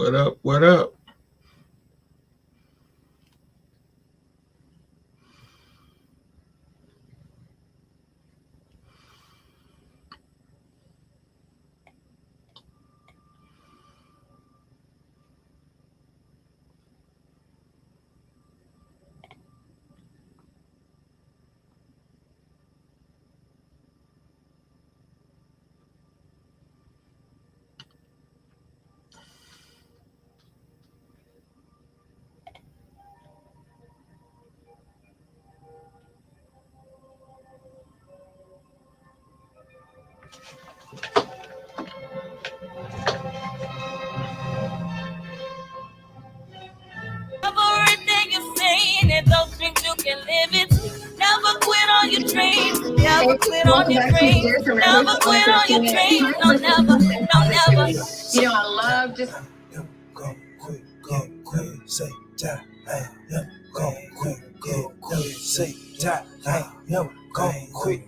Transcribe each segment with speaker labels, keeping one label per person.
Speaker 1: What up? What up?
Speaker 2: Everything you're saying and those dreams you can live it. Never quit on your dreams. Never quit on your dreams. Never quit on your dreams. No, never. No, never. You know, I love just. Go quit, say die. Go quit, say die. Never go quit,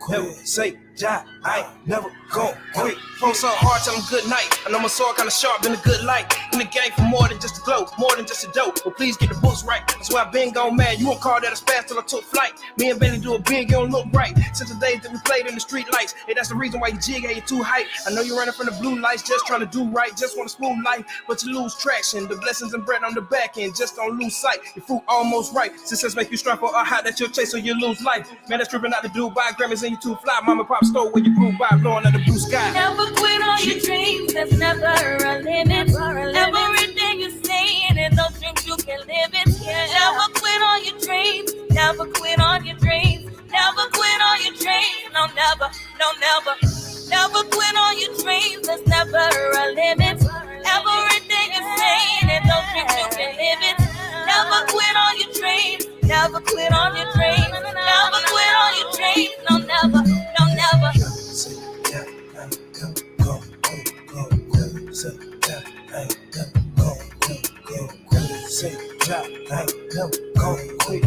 Speaker 2: never say die. I ain't never gon' quit. Phone so hard, tell them good night. I know my sword kinda sharp, been a good light. In the game for more than just a glow, more than just a dope. But please get the books right. That's why I been gone mad. You won't call that a spaz till I took flight. Me and Bailey do it big, you don't look right. Since the days that we played in the street lights. Hey, that's the reason why you jig ain't too hype. I know you're running from the blue lights, just trying to do right. Just want a smooth life, but you lose traction. The blessings and bread on the back end, just don't lose sight. Your fruit almost ripe. Success make you strive for a high that you'll chase, so you lose life. Man, that's tripping out the Dubai. Grammys and you too fly. Mama pop store where you grew by, blowing under the blue sky. Never quit on your dreams, there's never a limit. Everything you're saying and those dreams you can live it. Never quit on your dreams, never quit on your dreams. Never quit on your dreams, no never, no never. Never quit on your dreams, there's never a limit. Everything you're saying and those dreams you can live it. Never quit on your dreams, never quit on your dreams. Never quit on your dreams, no never, no never. Say die, I never go quick,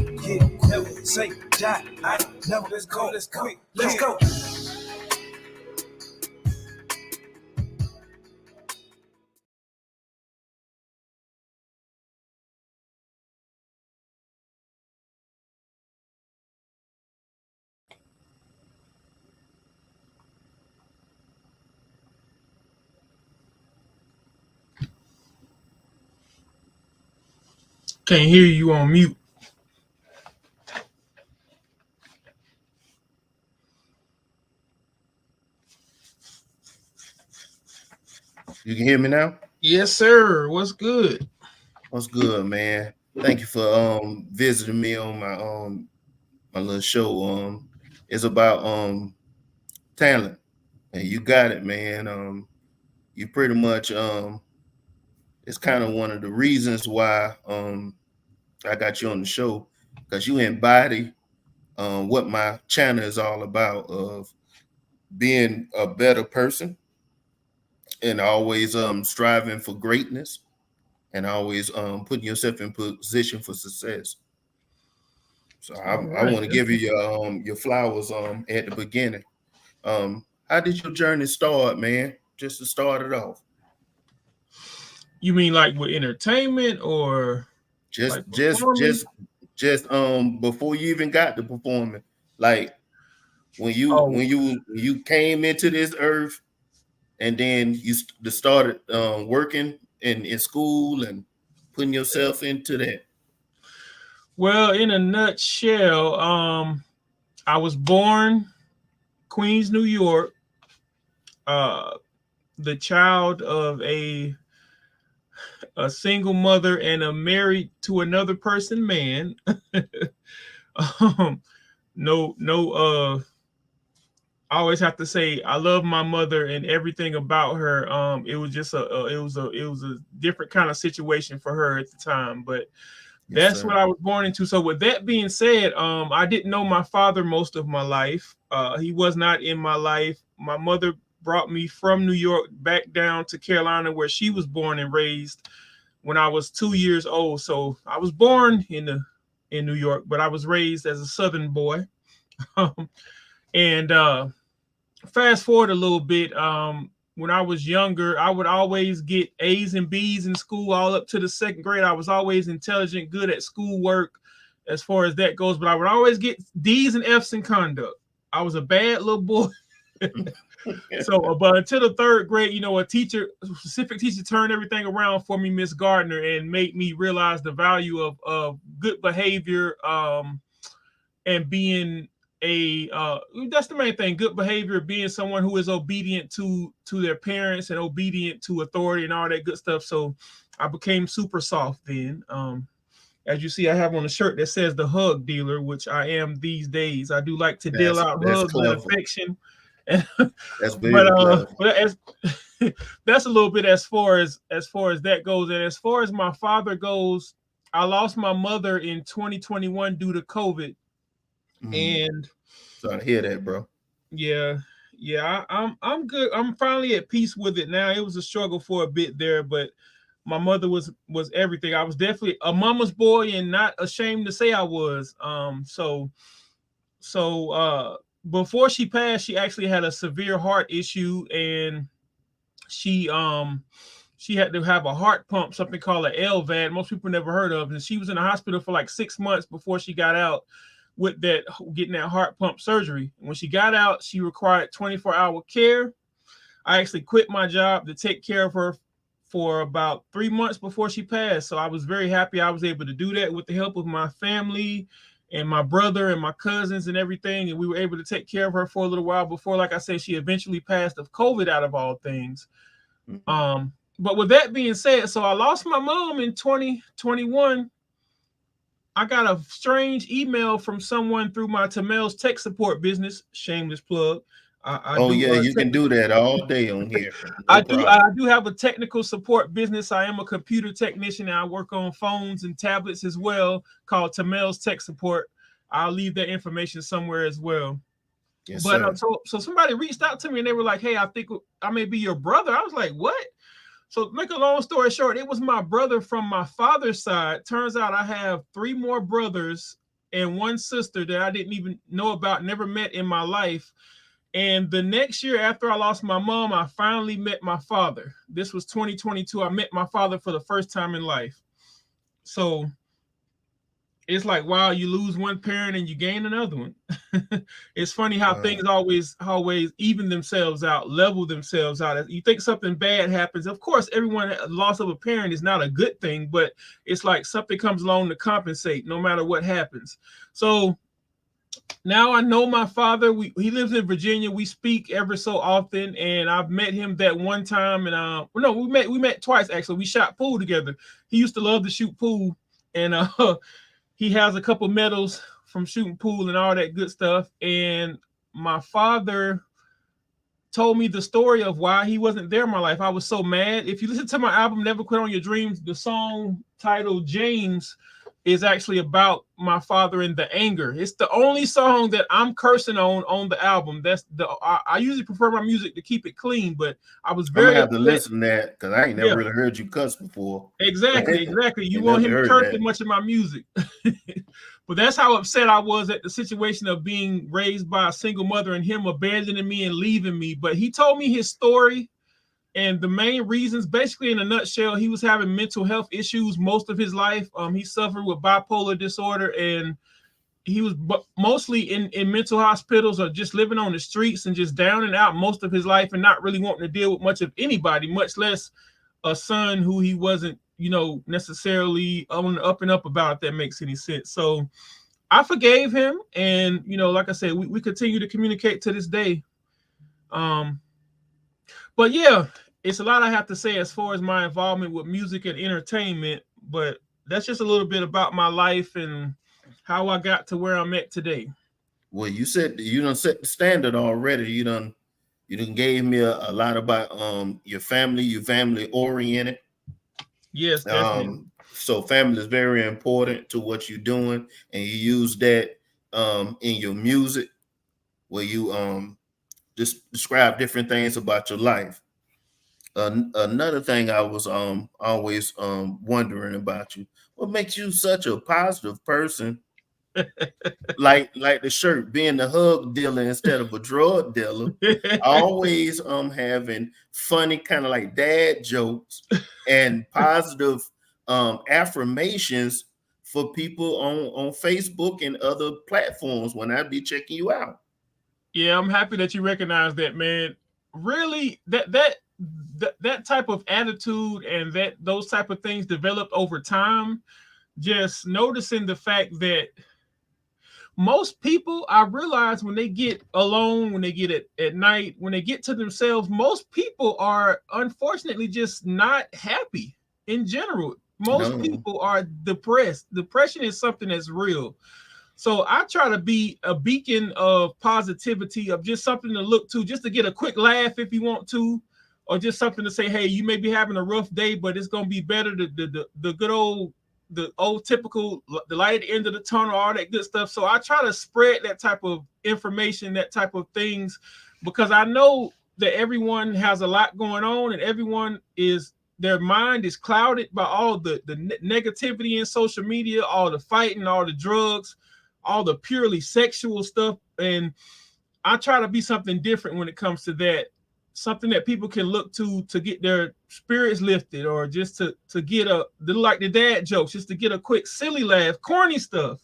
Speaker 2: never say die, I never let's go, let's go.
Speaker 1: Can't hear you on mute.
Speaker 3: You can hear me now?
Speaker 1: Yes, sir. What's good?
Speaker 3: What's good, man? Thank you for visiting me on my little show. It's about talent. And you got it, man. You pretty much it's kind of one of the reasons why I got you on the show, because you embody what my channel is all about, of being a better person and always striving for greatness and always putting yourself in position for success. So I want to give you your flowers at the beginning. How did your journey start, man? Just to start it off.
Speaker 1: You mean like with entertainment, or
Speaker 3: just
Speaker 1: like
Speaker 3: before you even got to performing, like when you came into this earth, and then you started working in school and putting yourself into that?
Speaker 1: Well, in a nutshell, I was born Queens, New York, the child of a single mother and a married to another person man. I always have to say I love my mother and everything about her. It was just it was a different kind of situation for her at the time, but that's what I was born into. So with that being said, I didn't know my father most of my life. He was not in my life. My mother brought me from New York back down to Carolina, where she was born and raised, when I was 2 years old. So I was born in New York, but I was raised as a Southern boy. And fast forward a little bit, when I was younger, I would always get A's and B's in school all up to the second grade. I was always intelligent, good at schoolwork as far as that goes, but I would always get D's and F's in conduct. I was a bad little boy. So, but until the third grade, a specific teacher turned everything around for me, Miss Gardner, and made me realize the value of good behavior, and being that's the main thing. Good behavior, being someone who is obedient to their parents and obedient to authority and all that good stuff. So I became super soft then. As you see, I have on a shirt that says the hug dealer, which I am these days. I do like to deal out
Speaker 3: that's
Speaker 1: hugs and
Speaker 3: clever.
Speaker 1: affection.
Speaker 3: That's very clever.
Speaker 1: But as that's a little bit as far as that goes. And as far as my father goes, I lost my mother in 2021 due to COVID. And
Speaker 3: sorry to hear that, bro.
Speaker 1: Yeah, I'm good. I'm finally at peace with it now. It was a struggle for a bit there, but my mother was everything. I was definitely a mama's boy, and not ashamed to say I was. Before she passed, she actually had a severe heart issue, and she had to have a heart pump, something called an LVAD. Most people never heard of, and she was in the hospital for like 6 months before she got out with that, getting that heart pump surgery. When she got out, she required 24-hour care. I actually quit my job to take care of her for about 3 months before she passed. So I was very happy I was able to do that with the help of my family and my brother and my cousins and everything. And we were able to take care of her for a little while before, like I said, she eventually passed of COVID, out of all things. But with that being said, so I lost my mom in 2021. I got a strange email from someone through my Tamell's tech support business. Shameless plug.
Speaker 3: You can do that all day on here.
Speaker 1: I do have a technical support business. I am a computer technician, and I work on phones and tablets as well, called Tamell's Tech Support. I'll leave that information somewhere as well.
Speaker 3: Yes,
Speaker 1: but so somebody reached out to me, and they were like, "Hey, I think I may be your brother." I was like, "What?" So make a long story short, it was my brother from my father's side. Turns out I have 3 more brothers and 1 sister that I didn't even know about, never met in my life. And the next year after I lost my mom, I finally met my father. This was 2022. I met my father for the first time in life. So it's like, wow, you lose one parent and you gain another one. It's funny how things always even themselves out, level themselves out. You think something bad happens. Of course, everyone, loss of a parent is not a good thing, but it's like something comes along to compensate no matter what happens. So now I know my father. He lives in Virginia. We speak ever so often, and I've met him that one time. And we met twice actually. We shot pool together. He used to love to shoot pool, and he has a couple medals from shooting pool and all that good stuff. And my father told me the story of why he wasn't there in my life. I was so mad. If you listen to my album Never Quit on Your Dreams, the song titled James is actually about my father and the anger. It's the only song that I'm cursing on the album. I usually prefer my music to keep it clean, but I was very
Speaker 3: I'm gonna have to listen to that, because I ain't never really heard you cuss before.
Speaker 1: Exactly. You won't hear me cursing much of my music. But that's how upset I was at the situation of being raised by a single mother and him abandoning me and leaving me. But he told me his story. And the main reasons, basically in a nutshell, he was having mental health issues most of his life. He suffered with bipolar disorder, and he was mostly in mental hospitals or just living on the streets and just down and out most of his life, and not really wanting to deal with much of anybody, much less a son who he wasn't, necessarily on the up and up about, if that makes any sense. So I forgave him, and like I said, we continue to communicate to this day. But yeah, it's a lot I have to say as far as my involvement with music and entertainment, but that's just a little bit about my life and how I got to where I'm at today.
Speaker 3: Well, you said you done set the standard already. You done gave me a lot about your family oriented.
Speaker 1: Yes, definitely.
Speaker 3: So family is very important to what you're doing, and you use that in your music, where you just describe different things about your life. Another thing I was always wondering about you: what makes you such a positive person like the shirt, being the hug dealer instead of a drug dealer. Always having funny kind of like dad jokes and positive affirmations for people on Facebook and other platforms when I be checking you out.
Speaker 1: Yeah, I'm happy that you recognize that, man. Really, that type of attitude and that those type of things developed over time. Just noticing the fact that most people, I realize when they get alone, when they get at night, when they get to themselves, most people are unfortunately just not happy in general. Most
Speaker 3: No,
Speaker 1: people are depressed. Depression is something that's real. So I try to be a beacon of positivity, of just something to look to, just to get a quick laugh if you want to, or just something to say, hey, you may be having a rough day, but it's gonna be better. The good old, the old typical, the light at the end of the tunnel, all that good stuff. So I try to spread that type of information, that type of things, because I know that everyone has a lot going on, and everyone is, their mind is clouded by all the negativity in social media, all the fighting, all the drugs, all the purely sexual stuff. And I try to be something different when it comes to that, something that people can look to get their spirits lifted, or just to get like the dad jokes, just to get a quick silly laugh, corny stuff.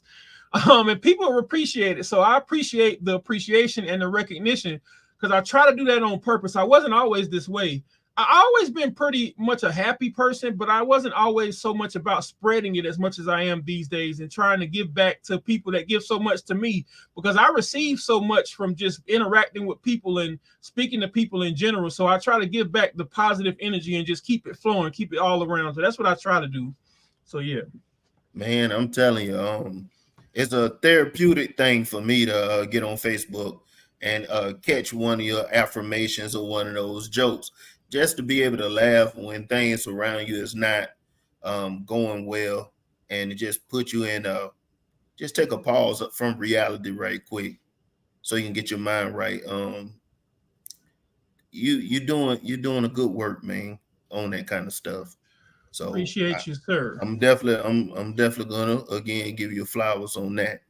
Speaker 1: And people appreciate it. So I appreciate the appreciation and the recognition, because I try to do that on purpose. I wasn't always this way. I always been pretty much a happy person, but I wasn't always so much about spreading it as much as I am these days, and trying to give back to people that give so much to me, because I receive so much from just interacting with people and speaking to people in general. So I try to give back the positive energy and just keep it flowing, keep it all around. So that's what I try to do. So yeah.
Speaker 3: man, I'm telling you, it's a therapeutic thing for me to get on Facebook and catch one of your affirmations or one of those jokes, just to be able to laugh when things around you is not going well, and just put you in just take a pause from reality right quick so you can get your mind right. You're doing a good work, man, on that kind of stuff. So
Speaker 1: Appreciate you, sir.
Speaker 3: I'm definitely gonna again give you flowers on that.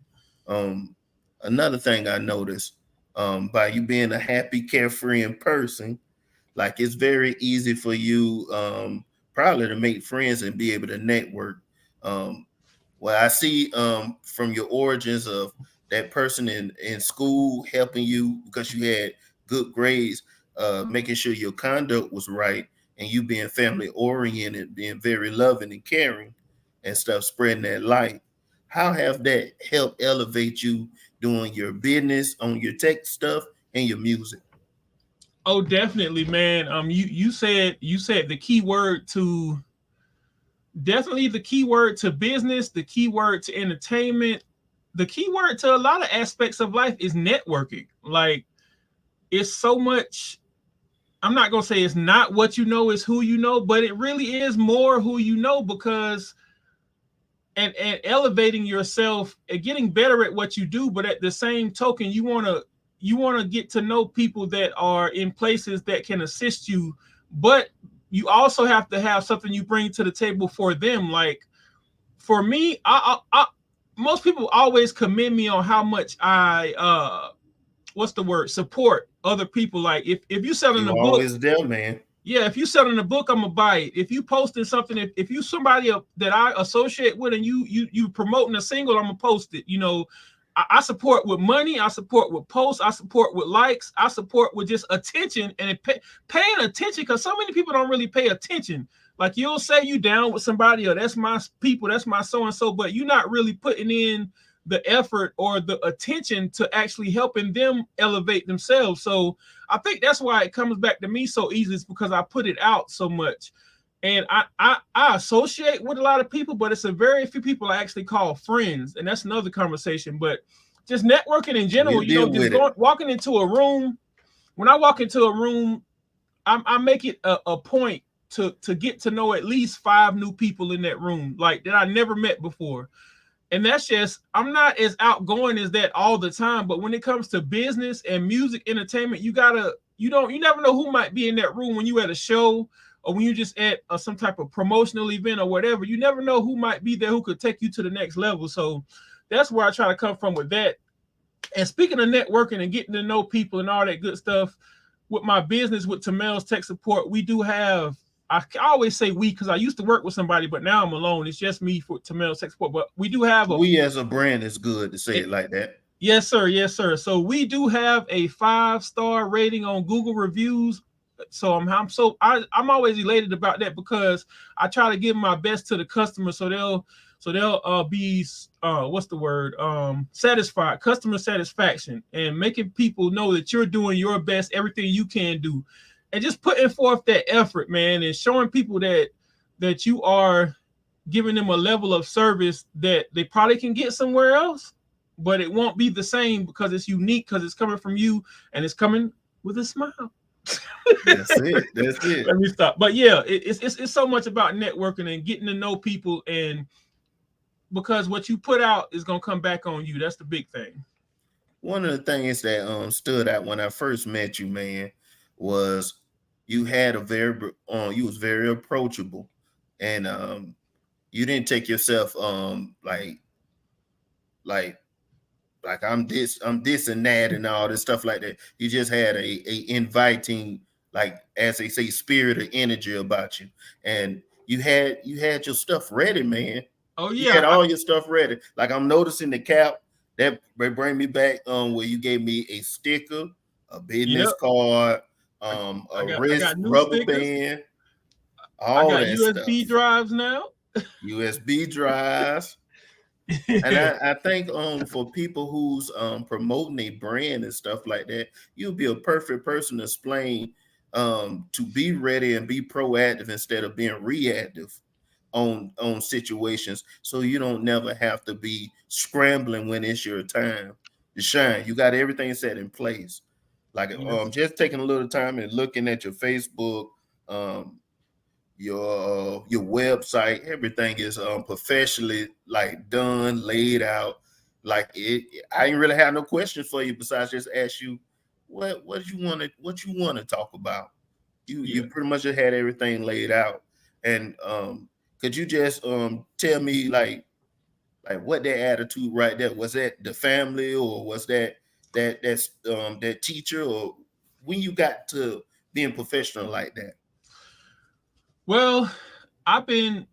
Speaker 3: Um, Another thing I noticed, by you being a happy, carefree in person, like it's very easy for you, probably to make friends and be able to network. Um, well, I see from your origins of that person in school helping you because you had good grades, making sure your conduct was right, and you being family oriented, being very loving and caring and stuff, spreading that light. How have that helped elevate you doing your business on your tech stuff and your music?
Speaker 1: Oh, definitely, man. You said the key word to, definitely the key word to business, the key word to entertainment, the key word to a lot of aspects of life is networking. Like, it's so much. I'm not gonna say it's not what you know, is who you know, but it really is more who you know, because and elevating yourself and getting better at what you do. But at the same token, you want to get to know people that are in places that can assist you, but you also have to have something you bring to the table for them. Like, for me, I most people always commend me on how much I what's the word, support other people. Like, if you selling a
Speaker 3: You
Speaker 1: book,
Speaker 3: always there, man.
Speaker 1: yeah, if you selling a book, I'm gonna buy it. If you posting something, if you somebody that I associate with, and you promoting a single, I'm gonna post it. I support with money, I support with posts, I support with likes, I support with just attention and paying attention, because so many people don't really pay attention. Like, you'll say you down with somebody, or that's my people, that's my so and so, but you're not really putting in the effort or the attention to actually helping them elevate themselves. So I think that's why it comes back to me so easily, is because I put it out so much. And I associate with a lot of people, but it's a very few people I actually call friends, and that's another conversation. But just networking in general,
Speaker 3: We'll deal
Speaker 1: just
Speaker 3: with it.
Speaker 1: walking into a room. When I walk into a room, I make it a point to get to know at least 5 new people in that room, like, that I never met before. And that's just, I'm not as outgoing as that all the time, but when it comes to business and music entertainment, you never know who might be in that room when you at a show, or when you just at some type of promotional event or whatever. You never know who might be there who could take you to the next level. So that's where I try to come from with that. And speaking of networking and getting to know people and all that good stuff, with my business with Tamell's Tech Support, we do have. I always say we because I used to work with somebody, but now I'm alone. It's just me for Tamell's Tech Support. But we do have a.
Speaker 3: We as a brand is good to say it like that.
Speaker 1: Yes, sir. Yes, sir. So we do have a 5-star rating on Google reviews. So I'm always elated about that because I try to give my best to the customer so they'll be what's the word, satisfied, customer satisfaction, and making people know that you're doing your best, everything you can do, and just putting forth that effort, man, and showing people that you are giving them a level of service that they probably can get somewhere else, but it won't be the same because it's unique, because it's coming from you and it's coming with a smile.
Speaker 3: That's it. That's it.
Speaker 1: Let me stop. But yeah, it's so much about networking and getting to know people, and because what you put out is gonna come back on you. That's the big thing.
Speaker 3: One of the things that stood out when I first met you, man, was you had a very you was very approachable, and you didn't take yourself like I'm this and that and all this stuff like that. You just had a inviting, like as they say, spirit or energy about you, and you had your stuff ready, man.
Speaker 1: Oh
Speaker 3: You
Speaker 1: yeah,
Speaker 3: had all your stuff ready. Like I'm noticing the cap that bring me back where you gave me a sticker, a business card,
Speaker 1: I
Speaker 3: a
Speaker 1: got
Speaker 3: wrist
Speaker 1: new
Speaker 3: rubber
Speaker 1: stickers.
Speaker 3: band,
Speaker 1: I
Speaker 3: all
Speaker 1: got
Speaker 3: that
Speaker 1: USB
Speaker 3: stuff.
Speaker 1: drives now.
Speaker 3: USB drives. And I think for people who's promoting a brand and stuff like that, you'll be a perfect person to explain to be ready and be proactive instead of being reactive on situations, so you don't never have to be scrambling when it's your time to shine. You got everything set in place. Like
Speaker 1: Yes.
Speaker 3: just taking a little time and looking at your Facebook, your website, everything is professionally like done, laid out. Like I didn't really have no questions for you besides just ask you what you want to talk about. You
Speaker 1: Yeah.
Speaker 3: pretty much just had everything laid out. And could you just tell me like what that attitude right there was? That the family, or was that teacher, or when you got to being professional like that?
Speaker 1: Well, I've been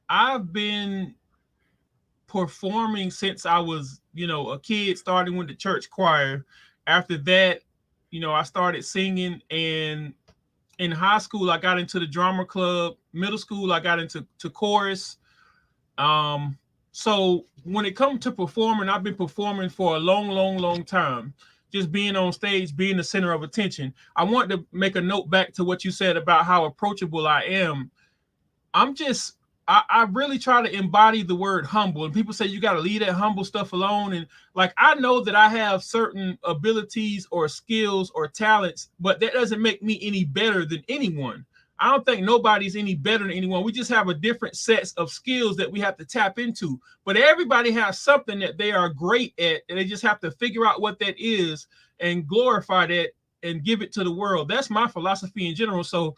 Speaker 1: I've been performing since I was, a kid, starting with the church choir. After that, I started singing, and in high school I got into the drama club. Middle school I got into chorus. So when it comes to performing, I've been performing for a long, long, long time. Just being on stage, being the center of attention. I want to make a note back to what you said about how approachable I am. I'm just I really try to embody the word humble. And people say you got to leave that humble stuff alone. And like, I know that I have certain abilities or skills or talents, but that doesn't make me any better than anyone. I don't think nobody's any better than anyone. We just have a different sets of skills that we have to tap into. But everybody has something that they are great at, and they just have to figure out what that is and glorify that and give it to the world. That's my philosophy in general. So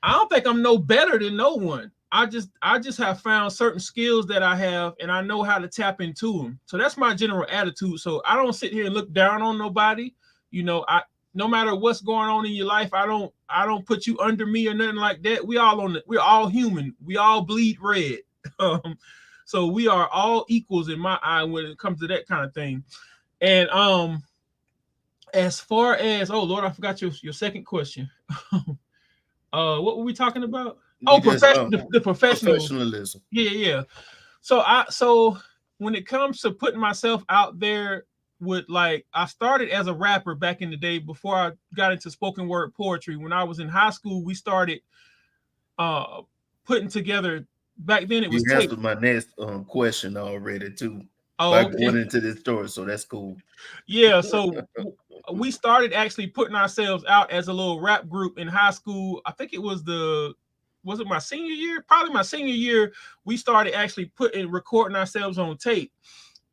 Speaker 1: I don't think I'm no better than no one. I just have found certain skills that I have, and I know how to tap into them. So that's my general attitude. So I don't sit here and look down on nobody. I no matter what's going on in your life, I don't put you under me or nothing like that. We're all human. We all bleed red. So we are all equals in my eye when it comes to that kind of thing. And as far as, oh Lord, I forgot your second question. What were we talking about? Oh, the professional
Speaker 3: Professionalism.
Speaker 1: Yeah. So when it comes to putting myself out there with, like, I started as a rapper back in the day before I got into spoken word poetry. When I was in high school, we started putting together. Back then it was
Speaker 3: You
Speaker 1: tape.
Speaker 3: answered my next question already too
Speaker 1: Oh,
Speaker 3: by
Speaker 1: okay.
Speaker 3: going into this story, so that's cool.
Speaker 1: Yeah, so we started actually putting ourselves out as a little rap group in high school. I think it was was it my senior year? Probably my senior year. We started actually recording ourselves on tape.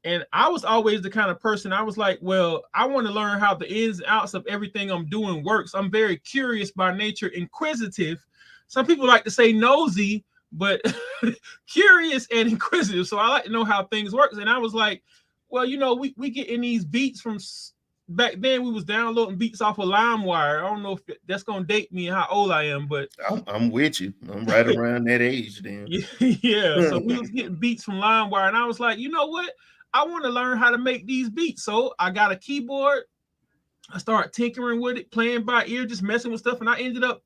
Speaker 1: And I was always the kind of person, I was like, well, I want to learn how the ins and outs of everything I'm doing works. I'm very curious by nature, inquisitive. Some people like to say nosy, but curious and inquisitive. So I like to know how things work. And I was like, Well, you know, we getting these beats from back then. We was downloading beats off of LimeWire. I don't know if that's gonna date me and how old I am, but
Speaker 3: I'm with you. I'm right around that age then.
Speaker 1: yeah. So we was getting beats from LimeWire, and I was like, you know what? I want to learn how to make these beats. So I got a keyboard. I started tinkering with it, playing by ear, just messing with stuff, and I ended up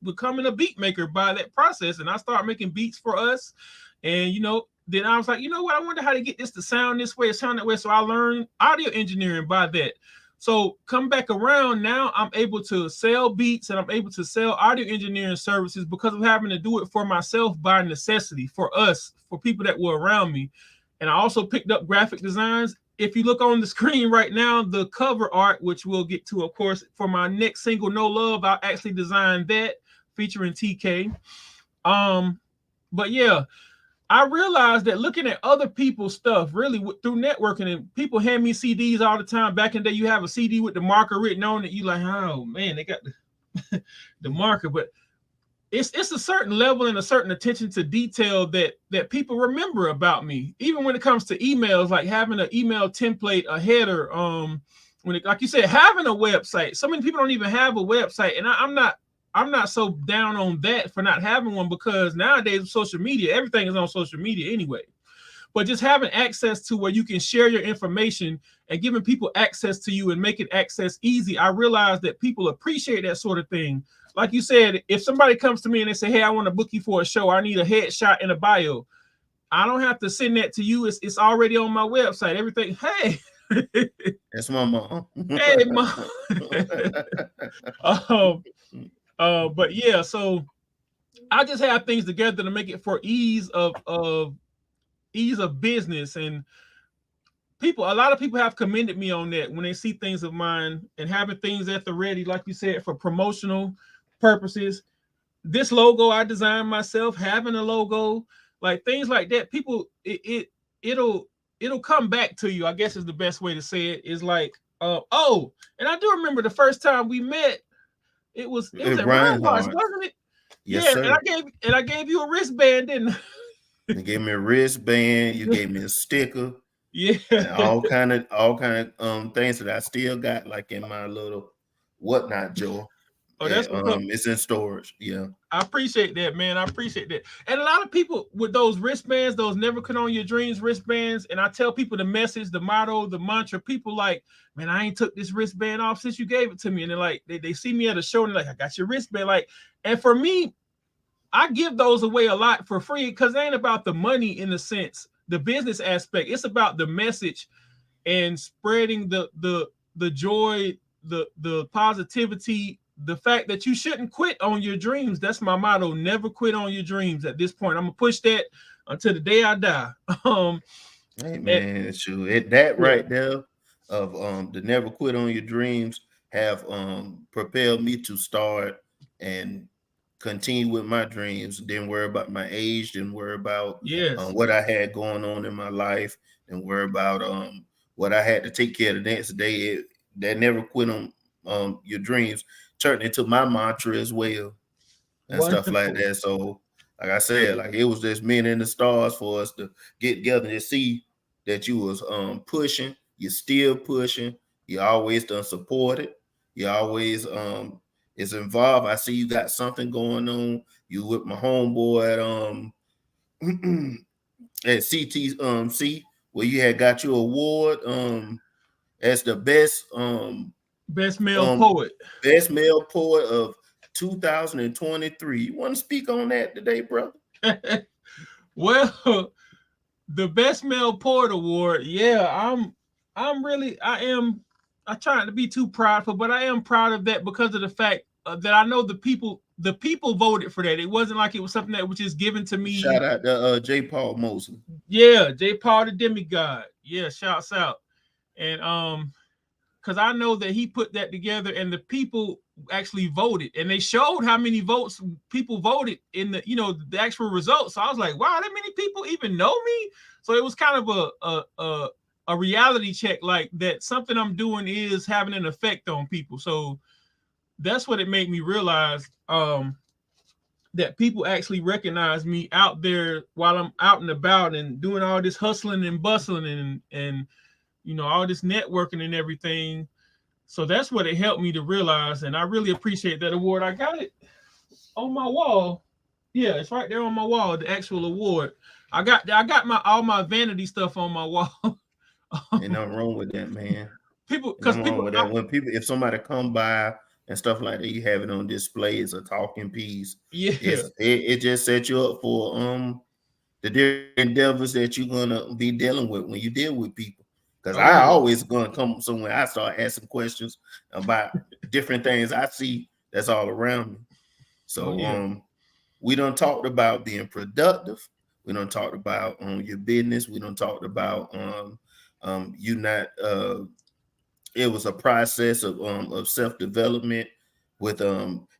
Speaker 1: becoming a beat maker by that process. And I started making beats for us, and you know, then I was like, you know what? I wonder how to get this to sound this way, sound that way. So I learned audio engineering by that. So come back around now, I'm able to sell beats and I'm able to sell audio engineering services because of having to do it for myself by necessity, for us, for people that were around me. And I also picked up graphic designs. If you look on the screen right now, the cover art, which we'll get to, of course, for my next single, No Love, I actually designed that featuring TK. But yeah, I realized that looking at other people's stuff, really through networking, and people hand me CDs all the time. Back in the day, you have a CD with the marker written on it. You like, oh man, they got the marker. But it's a certain level and a certain attention to detail that people remember about me. Even when it comes to emails, like having an email template, a header, like you said, having a website. So many people don't even have a website, and I'm not so down on that for not having one, because nowadays with social media, everything is on social media anyway. But just having access to where you can share your information and giving people access to you and making access easy, I realize that people appreciate that sort of thing. Like you said, if somebody comes to me and they say, hey, I want to book you for a show, I need a headshot and a bio, I don't have to send that to you. It's already on my website. Everything. Hey.
Speaker 3: That's my mom.
Speaker 1: Hey, mom. But yeah, so I just have things together to make it for ease of business. And a lot of people have commended me on that when they see things of mine and having things at the ready, like you said, for promotional purposes. This logo I designed myself, having a logo, like things like that. People, it'll come back to you, I guess is the best way to say it. Is like, oh, and I do remember the first time we met. It was at Reinhardt, wasn't it?
Speaker 3: Yes,
Speaker 1: yeah,
Speaker 3: sir.
Speaker 1: And I gave you a wristband, didn't I?
Speaker 3: You gave me a wristband. You gave me a sticker.
Speaker 1: Yeah,
Speaker 3: and all kind of things that I still got, like in my little whatnot drawer.
Speaker 1: Oh, that's what's up.
Speaker 3: It's in storage. Yeah,
Speaker 1: I appreciate that, man. I appreciate that. And a lot of people with those wristbands, those never quit on your dreams wristbands, and I tell people the message, the motto, the mantra. People like, man, I ain't took this wristband off since you gave it to me. And they're like, they see me at a show and they're like, I got your wristband. Like, and for me, I give those away a lot for free because it ain't about the money in the sense, the business aspect. It's about the message and spreading the joy, the positivity, the fact that you shouldn't quit on your dreams. That's my motto. Never quit on your dreams. At this point, I'm gonna push that until the day I die.
Speaker 3: Hey man, that right there of the never quit on your dreams have propelled me to start and continue with my dreams. Didn't worry about my age, didn't worry about what I had going on in my life, didn't worry about what I had to take care of the next day. That never quit on your dreams turned into my mantra as well, and stuff like that. So like I said, like it was just men in the stars for us to get together and see that you was pushing, you're still pushing, you always done supported, you always is involved. I see you got something going on. You with my homeboy at CTC where you had got your award as the best
Speaker 1: male poet.
Speaker 3: Best male poet of 2023. You want to speak on that today, brother?
Speaker 1: Well, the best male poet award. Yeah, I try not to be too prideful, but I am proud of that because of the fact that I know the people voted for that. It wasn't like it was something that was just given to me.
Speaker 3: Shout out to J. Paul Mosley.
Speaker 1: Yeah, J. Paul the demigod. Yeah, shouts out. And because I know that he put that together and the people actually voted and they showed how many votes people voted in the, the actual results. So I was like, wow, that many people even know me. So it was kind of a reality check, like that something I'm doing is having an effect on people. So that's what it made me realize, that people actually recognize me out there while I'm out and about and doing all this hustling and bustling and all this networking and everything. So that's what it helped me to realize, and I really appreciate that award. I got it on my wall. Yeah, it's right there on my wall, the actual award. I got my all my vanity stuff on my wall.
Speaker 3: Ain't nothing wrong with that, man.
Speaker 1: People,
Speaker 3: Ain't
Speaker 1: because
Speaker 3: nothing wrong
Speaker 1: people,
Speaker 3: with that. When people, if somebody come by and stuff like that, you have it on display as a talking piece.
Speaker 1: yeah,
Speaker 3: It just sets you up for the different endeavors that you're gonna be dealing with when you deal with people. Because
Speaker 1: oh
Speaker 3: I
Speaker 1: yeah,
Speaker 3: always gonna come somewhere, I start asking questions about different things I see that's all around me.
Speaker 1: oh
Speaker 3: So
Speaker 1: yeah,
Speaker 3: we done talked about being productive. We done talked about your business. We done talked about you not it was a process of self-development with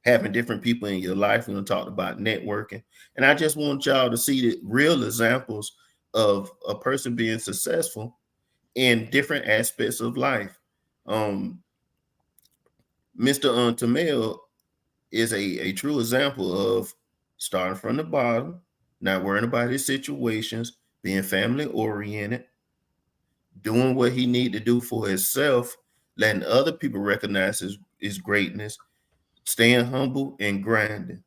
Speaker 3: having different people in your life. We done talked about networking. And I just want y'all to see the real examples of a person being successful in different aspects of life. Mr. Tamell is a true example of starting from the bottom, not worrying about his situations, being family oriented, doing what he need to do for himself, letting other people recognize his greatness, staying humble and grinding.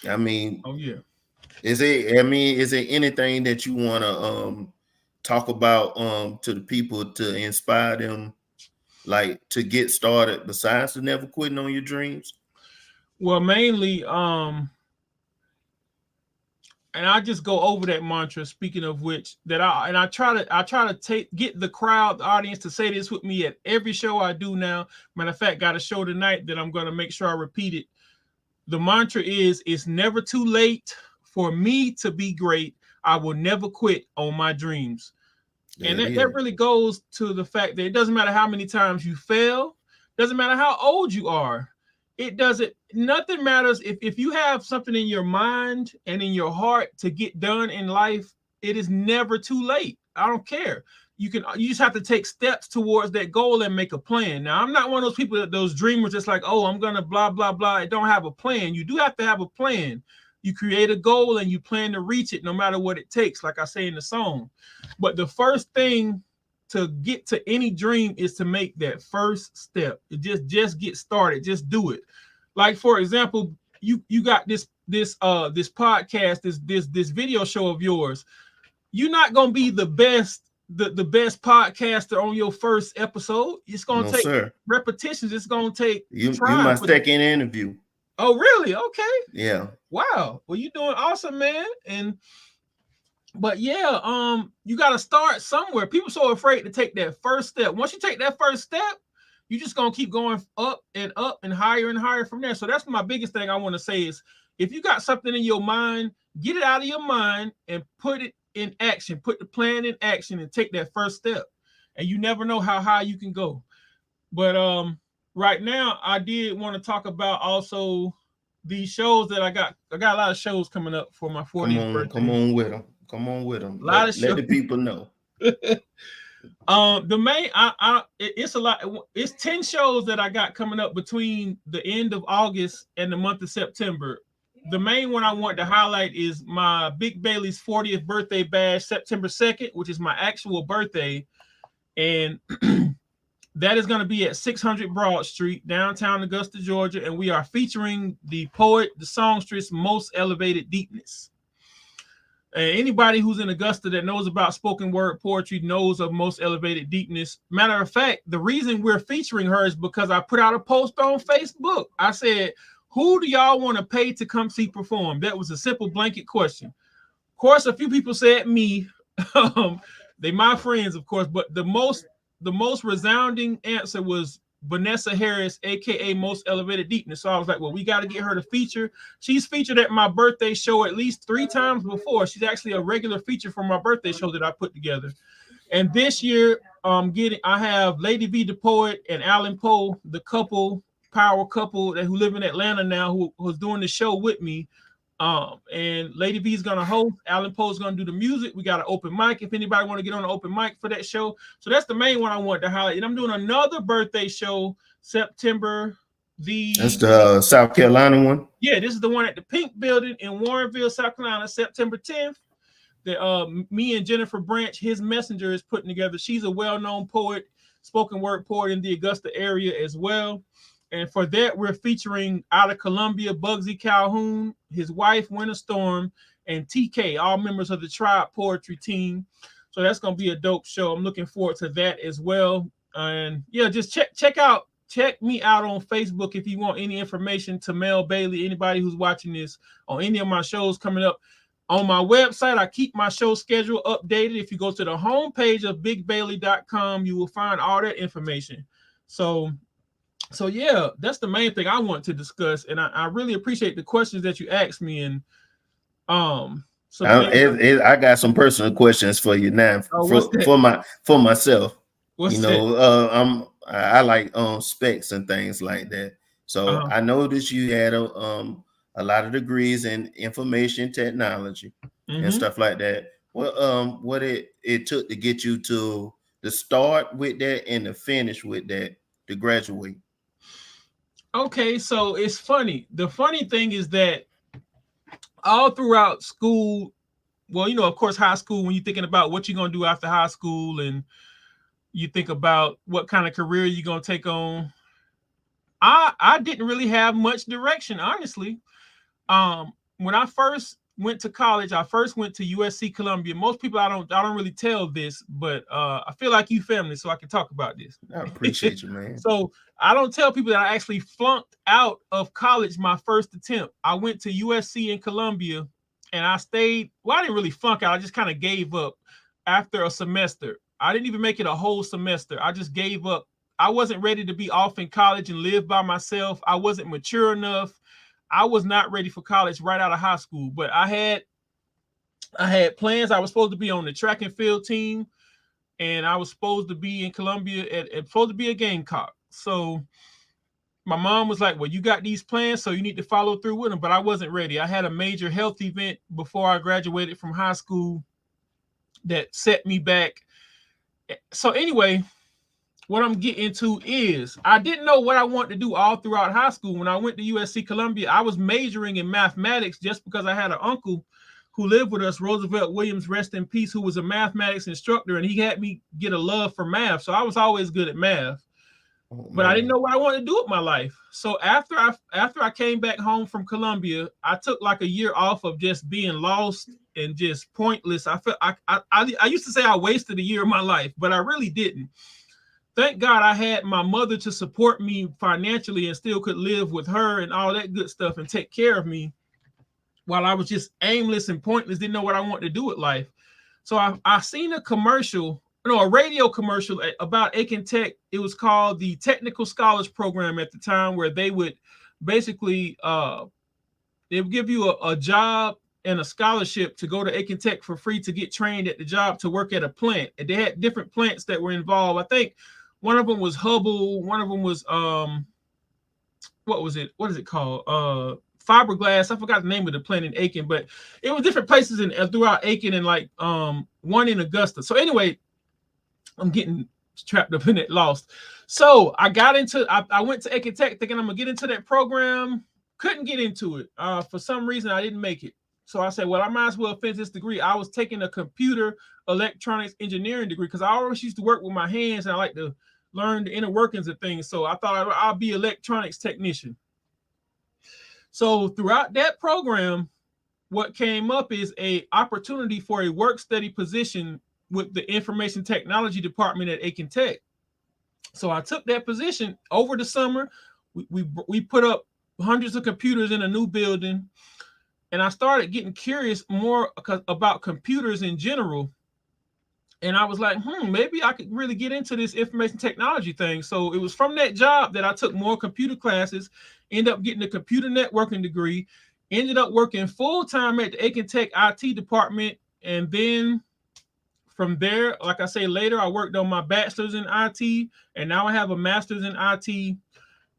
Speaker 3: I mean,
Speaker 1: oh yeah.
Speaker 3: is there anything that you want to talk about to the people to inspire them, like to get started besides the never quitting on your dreams?
Speaker 1: Well, mainly, and I just go over that mantra. Speaking of which, I try to get the crowd, the audience, to say this with me at every show I do now. Matter of fact, got a show tonight that I'm going to make sure I repeat it. The mantra is: it's never too late for me to be great. I will never quit on my dreams. And that really goes to the fact that it doesn't matter how many times you fail, doesn't matter how old you are. Nothing matters if you have something in your mind and in your heart to get done in life, it is never too late. I don't care. You just have to take steps towards that goal and make a plan. Now, I'm not one of those people those dreamers just like, oh, I'm gonna blah blah blah. I don't have a plan. You do have to have a plan. You create a goal and you plan to reach it no matter what it takes, like I say in the song. But the first thing to get to any dream is to make that first step. Just get started. Just do it. Like, for example, you got this podcast, this video show of yours. You're not gonna be the best podcaster on your first episode. It's gonna take repetitions. It's gonna take
Speaker 3: you my second interview.
Speaker 1: Oh, really? Okay.
Speaker 3: Yeah.
Speaker 1: Wow. Well, you're doing awesome, man. But yeah, you got to start somewhere. People so afraid to take that first step. Once you take that first step, you're just gonna keep going up and higher from there. So that's my biggest thing I want to say is, if you got something in your mind, get it out of your mind and put it in action. Put the plan in action and take that first step. And you never know how high you can go. But right now, I did want to talk about also these shows that I got. I got a lot of shows coming up for my 40th birthday.
Speaker 3: Come on with them. Come on with them.
Speaker 1: Let
Speaker 3: the people know.
Speaker 1: The main, it's a lot. It's 10 shows that I got coming up between the end of August and the month of September. The main one I want to highlight is my Big Bailey's 40th birthday bash, September 2nd, which is my actual birthday, and that is going to be at 600 Broad Street, downtown Augusta, Georgia, and we are featuring the poet, the songstress, Most Elevated Deepness. Anybody who's in Augusta that knows about spoken word poetry knows of Most Elevated Deepness. Matter of fact, the reason we're featuring her is because I put out a post on Facebook. I said, who do y'all want to pay to come see perform? That was a simple blanket question. Of course, a few people said me. They my friends, of course, but the most resounding answer was Vanessa Harris, aka Most Elevated Deepness. So I was like, well, we got to get her to feature. She's featured at my birthday show at least 3 times before. She's actually a regular feature for my birthday show that I put together. And this year, I have Lady V the poet and Alan Poe, the power couple who live in Atlanta now, who's doing the show with me. And Lady V is gonna host. Alan Poe is gonna do the music. We got an open mic if anybody want to get on an open mic for that show. So that's the main one I want to highlight. And I'm doing another birthday show September. That's
Speaker 3: the South Carolina one.
Speaker 1: Yeah, this is the one at the Pink Building in Warrenville, South Carolina, September 10th. me and Jennifer Branch, his messenger, is putting together. She's a well-known poet, spoken word poet in the Augusta area as well. And for that, we're featuring out of Columbia, Bugsy Calhoun, his wife, Winter Storm, and TK, all members of the Tribe Poetry team. So that's going to be a dope show. I'm looking forward to that as well. And yeah, just check me out on Facebook if you want any information. Tamell Bailey, anybody who's watching this on any of my shows coming up. On my website, I keep my show schedule updated. If you go to the homepage of bigbailey.com, you will find all that information. So yeah, that's the main thing I want to discuss. And I really appreciate the questions that you asked me. And
Speaker 3: I got some personal questions for you now for myself.
Speaker 1: What's that?
Speaker 3: I like specs and things like that. So I noticed you had a lot of degrees in information technology and stuff like that. What it took to get you to start with that and to finish with that to graduate?
Speaker 1: Okay, so it's funny. The funny thing is that all throughout school, well, of course, high school, when you're thinking about what you're going to do after high school and you think about what kind of career you're going to take on, I didn't really have much direction, honestly. When I first went to college, I first went to USC Columbia. Most people, I don't really tell this, but I feel like you family, so I can talk about this.
Speaker 3: I appreciate you, man.
Speaker 1: So I don't tell people that I actually flunked out of college my first attempt. I went to USC in Columbia, and I stayed. Well, I didn't really flunk out. I just kind of gave up after a semester. I didn't even make it a whole semester. I just gave up. I wasn't ready to be off in college and live by myself. I wasn't mature enough. I was not ready for college right out of high school, but I had plans. I was supposed to be on the track and field team, and I was supposed to be in Columbia and supposed to be a Gamecock. So my mom was like, well, you got these plans, so you need to follow through with them. But I wasn't ready. I had a major health event before I graduated from high school that set me back. So anyway, what I'm getting to is I didn't know what I wanted to do all throughout high school. When I went to USC Columbia, I was majoring in mathematics just because I had an uncle who lived with us, Roosevelt Williams, rest in peace, who was a mathematics instructor, and he had me get a love for math. So I was always good at math, but I didn't know what I wanted to do with my life. So after I came back home from Columbia, I took like a year off of just being lost and just pointless. I felt I used to say I wasted a year of my life, but I really didn't. Thank God I had my mother to support me financially and still could live with her and all that good stuff and take care of me while I was just aimless and pointless, didn't know what I wanted to do with life. So I seen a commercial, a radio commercial about Aiken Tech. It was called the Technical Scholars Program at the time, where they would basically they would give you a job and a scholarship to go to Aiken Tech for free to get trained at the job to work at a plant. And they had different plants that were involved. I think one of them was Hubble. One of them was what was it? What is it called? Fiberglass. I forgot the name of the plant in Aiken, but it was different places throughout Aiken and like one in Augusta. So anyway, I'm getting trapped up in it, lost. So I went to Aiken Tech thinking I'm gonna get into that program. Couldn't get into it. For some reason, I didn't make it. So I said, well, I might as well finish this degree. I was taking a computer electronics engineering degree because I always used to work with my hands and I like to learn the inner workings of things. So I thought I'll be an electronics technician. So throughout that program, what came up is an opportunity for a work study position with the information technology department at Aiken Tech. So I took that position over the summer. We put up hundreds of computers in a new building. And I started getting curious more about computers in general. And I was like, maybe I could really get into this information technology thing. So it was from that job that I took more computer classes, ended up getting a computer networking degree, ended up working full-time at the Aiken Tech IT department. And then from there, like I say later, I worked on my bachelor's in IT, and now I have a master's in IT.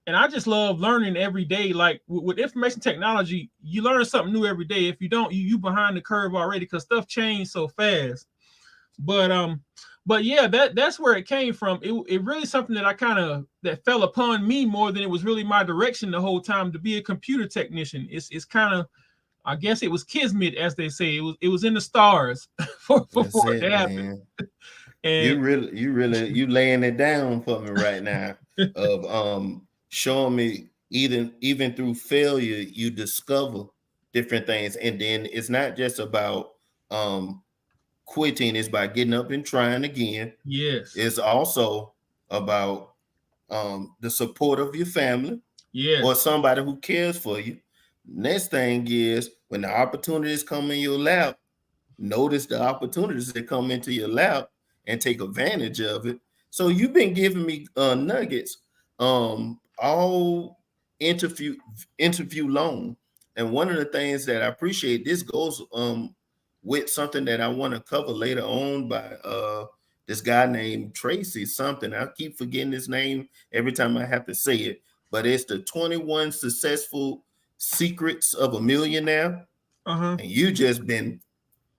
Speaker 1: And I just love learning every day. Like with information technology, you learn something new every day. If you don't, you behind the curve already because stuff changed so fast. But yeah, that's where it came from. It really something that that fell upon me more than it was really my direction the whole time to be a computer technician. It's kind of I guess it was kismet, as they say. It was in the stars
Speaker 3: That's
Speaker 1: for it to
Speaker 3: it,
Speaker 1: happen.
Speaker 3: man.
Speaker 1: And
Speaker 3: You laying it down for me right now of showing me even through failure you discover different things, and then it's not just about um quitting, it's by getting up and trying again.
Speaker 1: yes,
Speaker 3: It's also about the support of your family or
Speaker 1: yes,
Speaker 3: somebody who cares for you. Next thing is when the opportunities come in your lap, notice the opportunities that come into your lap and take advantage of it. So you've been giving me nuggets all interview interview long. And one of the things that I appreciate, this goes with something that I want to cover later on by this guy named Tracy something. I keep forgetting his name every time I have to say it, but it's the 21 successful secrets of a millionaire.
Speaker 1: uh-huh.
Speaker 3: And you just been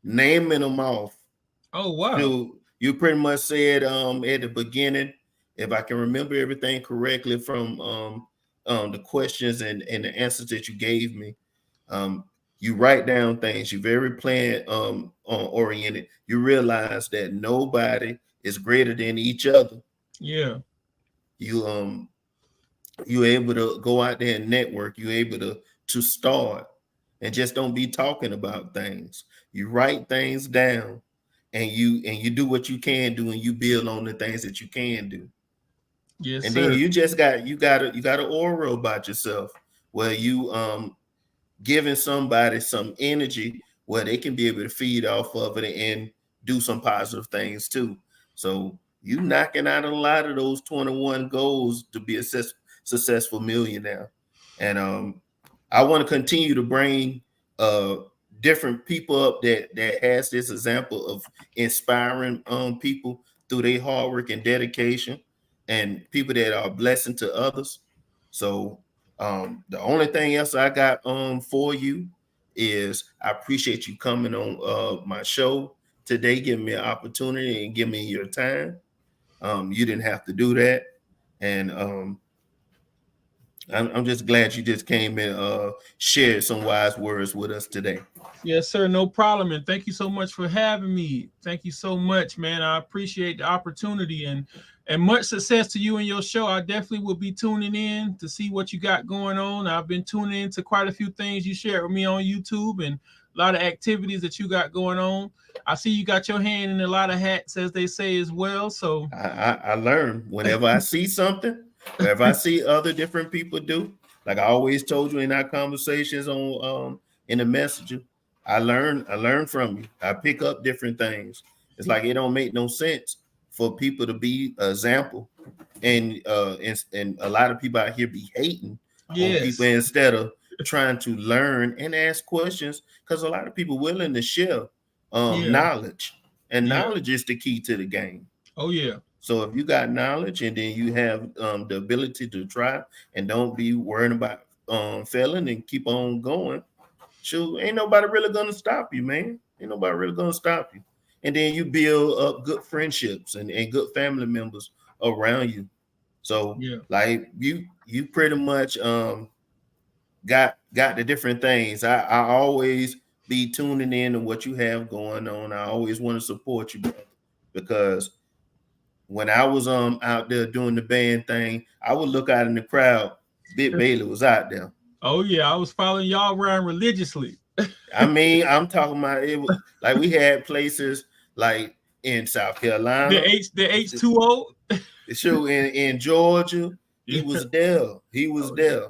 Speaker 3: naming them off.
Speaker 1: Oh wow.
Speaker 3: So you pretty much said at the beginning, if I can remember everything correctly from the questions and the answers that you gave me, um, you write down things. You're very plan oriented. You realize that nobody is greater than each other.
Speaker 1: Yeah.
Speaker 3: You you're able to go out there and network. You're able to start and just don't be talking about things. You write things down and you do what you can do and you build on the things that you can do.
Speaker 1: Yes,
Speaker 3: And then
Speaker 1: sir.
Speaker 3: you got an aura about yourself where you giving somebody some energy where they can be able to feed off of it and do some positive things too. So you knocking out a lot of those 21 goals to be a successful millionaire. And I want to continue to bring uh different people up that has this example of inspiring people through their hard work and dedication, and people that are a blessing to others. So the only thing else I got for you is I appreciate you coming on my show today, giving me an opportunity and giving me your time. You didn't have to do that, and I'm just glad you just came and shared some wise words with us today.
Speaker 1: Yes, sir. No problem. And thank you so much for having me. Thank you so much, man. I appreciate the opportunity and much success to you and your show. I definitely will be tuning in to see what you got going on. I've been tuning in to quite a few things you shared with me on YouTube and a lot of activities that you got going on. I see you got your hand in a lot of hats, as they say as well. So
Speaker 3: I learn whenever I see something, wherever I see other different people do. Like I always told you in our conversations on in the messenger, I learn from you. I pick up different things. It's like it don't make no sense for people to be an example, and a lot of people out here be hating on people
Speaker 1: yes,
Speaker 3: instead of trying to learn and ask questions, because a lot of people willing to share
Speaker 1: yeah,
Speaker 3: knowledge, and
Speaker 1: yeah.
Speaker 3: knowledge is the key to the game.
Speaker 1: Oh yeah,
Speaker 3: So if you got knowledge and then you have the ability to try and don't be worrying about failing and keep on going, shoot, ain't nobody really gonna stop you, man. Ain't nobody really gonna stop you. And then you build up good friendships and good family members around you. So
Speaker 1: yeah,
Speaker 3: like you pretty much got the different things. I always be tuning in to what you have going on. I always want to support you, brother, because when I was out there doing the band thing, I would look out in the crowd. Big Bailey was out there.
Speaker 1: oh yeah. I was following y'all around religiously.
Speaker 3: I mean, I'm talking about it. Like we had places like in South
Speaker 1: The
Speaker 3: Carolina,
Speaker 1: H2O.
Speaker 3: shoot in Georgia. He
Speaker 1: Yeah,
Speaker 3: was there. He was
Speaker 1: oh yeah,
Speaker 3: there.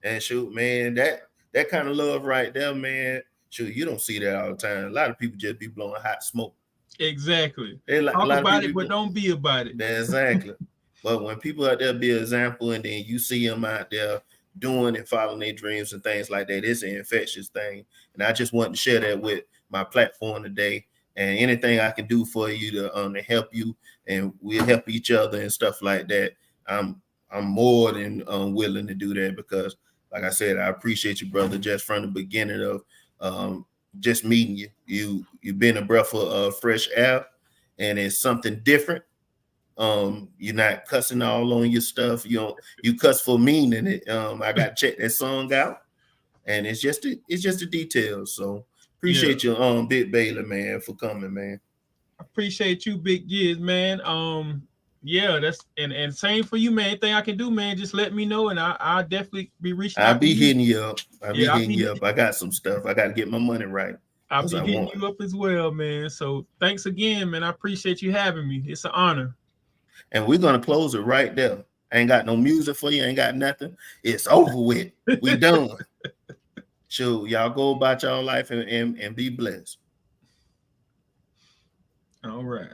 Speaker 3: And shoot, man, that kind of love right there, man. Shoot, you don't see that all the time. A lot of people just be blowing hot smoke.
Speaker 1: exactly.
Speaker 3: They like a
Speaker 1: Talk
Speaker 3: lot of
Speaker 1: about it,
Speaker 3: people
Speaker 1: but
Speaker 3: be
Speaker 1: don't be about it.
Speaker 3: exactly. But when people out there be an example, and then you see them out there doing and following their dreams and things like that, it's an infectious thing. And I just want to share that with my platform today. And anything I can do for you to help you, and we'll help each other and stuff like that. I'm I'm more than willing to do that, because, like I said, I appreciate you, brother, just from the beginning of um, just meeting you. You've been a breath of fresh air, and it's something different. You're not cussing all on your stuff. You cuss for meaning it. I got to check that song out. and it's just the details. So
Speaker 1: Yeah.
Speaker 3: appreciate you, Big Bailey, man, for coming, man.
Speaker 1: Appreciate you, Big Giz, man. Yeah, that's and same for you, man. Anything I can do, man, just let me know, and I'll definitely be reaching
Speaker 3: I'll
Speaker 1: out to
Speaker 3: be
Speaker 1: you.
Speaker 3: hitting you up.
Speaker 1: Yeah,
Speaker 3: I got some stuff. I got to get my money right
Speaker 1: I'll
Speaker 3: because
Speaker 1: be
Speaker 3: I
Speaker 1: hitting
Speaker 3: want.
Speaker 1: you up as well, man. So thanks again, man. I appreciate you having me. It's an honor.
Speaker 3: And we're gonna close it right there. Ain't got no music for you. Ain't got nothing. It's over with. We done. So y'all go about y'all life and be blessed.
Speaker 1: All right.